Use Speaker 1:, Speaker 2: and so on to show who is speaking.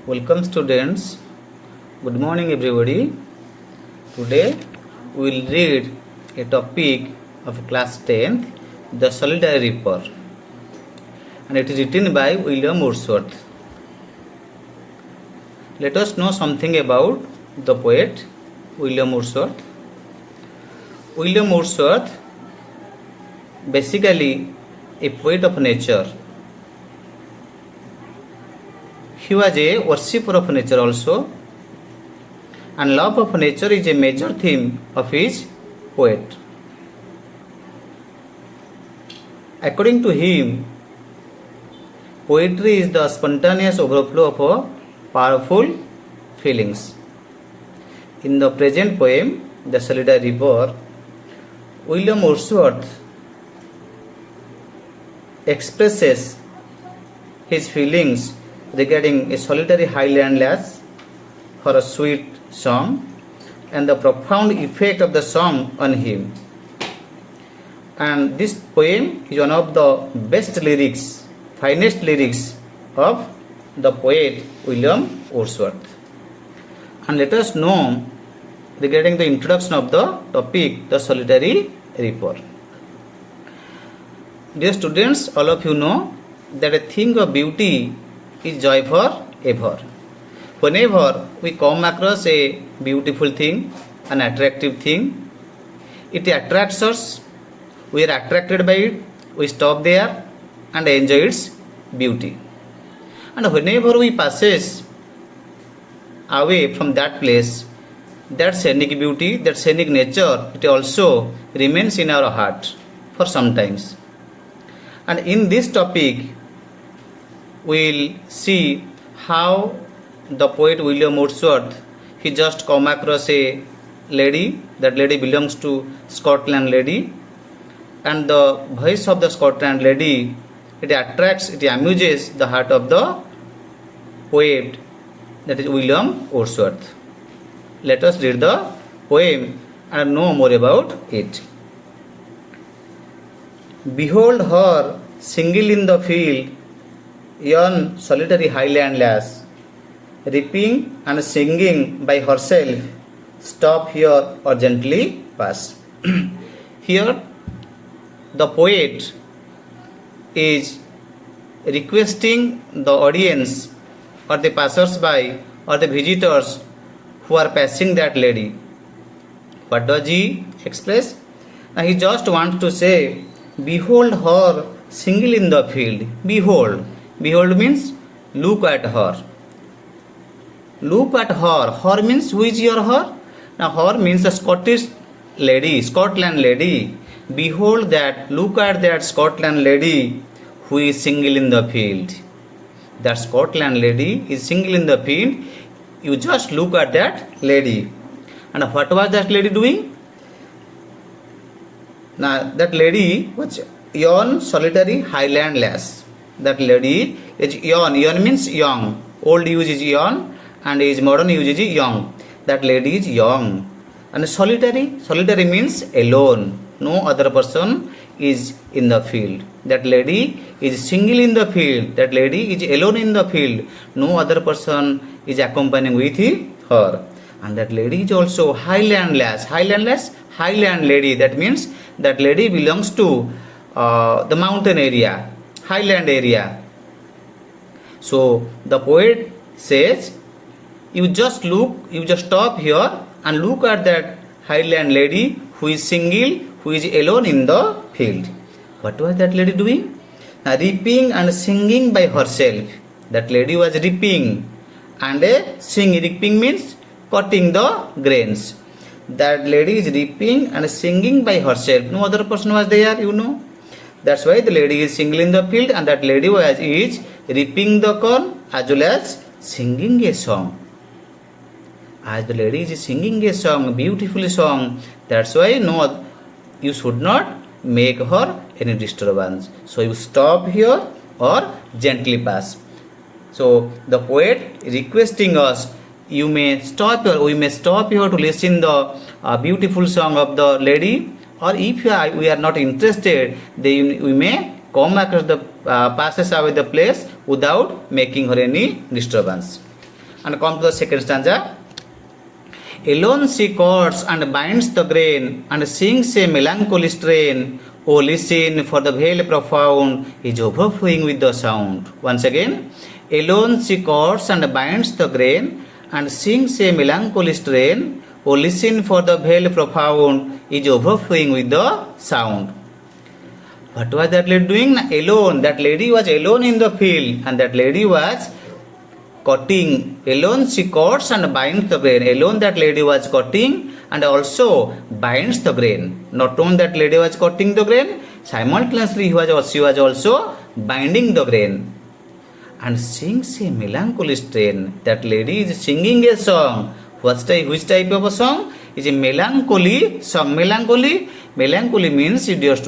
Speaker 1: Welcome students. Good morning everybody. Today we will read a topic of class 10th, The Solitary Reaper, and it is written by William Wordsworth. Let us know something about the poet William Wordsworth. William Wordsworth, basically a poet of nature. He was a worshipper of nature also, and love of nature is a major theme of his poet. According to him, poetry is the spontaneous overflow of powerful feelings. In the present poem, The Solitary Reaper, William Wordsworth expresses his feelings regarding a solitary highland lass for a sweet song and the profound effect of the song on him. And this poem is one of the best lyrics, finest lyrics of the poet William Wordsworth. And let us know regarding the introduction of the topic, The Solitary Reaper. Dear students, all of you know that a thing of beauty is joy for ever. Whenever we come across a beautiful thing, an attractive thing, it attracts us, we are attracted by it, we stop there and enjoy its beauty. And whenever we passes away from that place, that scenic beauty, that scenic nature, it also remains in our heart for some times. And in this topic, we'll see how the poet William Wordsworth, he just come across a lady. That lady belongs to Scotland lady, and the voice of the Scotland lady, it attracts, it amuses the heart of the poet, that is William Wordsworth. Let us read the poem and know more about it. Behold her single in the field, yon solitary highland lass, reaping and singing by herself, stop here or gently pass. Here the poet is requesting the audience or the passers-by or the visitors who are passing that lady. What does he express? Now he just wants to say, behold her single in the field. Behold. Behold means look at her. Look at her. Her means who is your her? Now her means a Scottish lady, Scotland lady. Behold that, look at that Scotland lady who is single in the field. That Scotland lady is single in the field. You just look at that lady. And what was that lady doing? Now that lady was yon solitary highland lass. That lady is yon. Yon means young. Old use is yon and is modern use is young. That lady is young. And solitary, solitary means alone. No other person is in the field. That lady is single in the field. That lady is alone in the field. No other person is accompanying with her. And that lady is also highland lass. Highland lass, highland lady. That means that lady belongs to the mountain area, highland area. So the poet says, you just look, you just stop here and look at that highland lady who is single, who is alone in the field. What was that lady doing? Now, reaping and singing by herself. That lady was reaping and singing. Reaping means cutting the grains. That lady is reaping and singing by herself. No other person was there, you know. That's why the lady is single in the field, and that lady is reaping the corn as well as singing a song. As the lady is singing a song, beautiful song, that's why no, you should not make her any disturbance. So you stop here or gently pass. So the poet requesting us, you may stop here, we may stop here to listen the beautiful song of the lady, or if we are not interested, then we may come across the passes away the place without making her any disturbance. and come to the second stanza. Alone she cords and binds the grain and sings a melancholy strain. Oh, listen, for the vale profound is overflowing with the sound. Once again. Alone she cords and binds the grain and sings a melancholy strain. Oh, listen, for the vale profound is overflowing with the sound. What was that lady doing? Alone. That lady was alone in the field, and that lady was cutting. Alone she cuts and binds the grain. Alone that lady was cutting and also binds the grain. Not only that lady was cutting the grain, simultaneously she was also binding the grain. And sings a melancholy strain. That lady is singing a song. Which type of a song? Is a melancholy song. Melancholy means, dear students,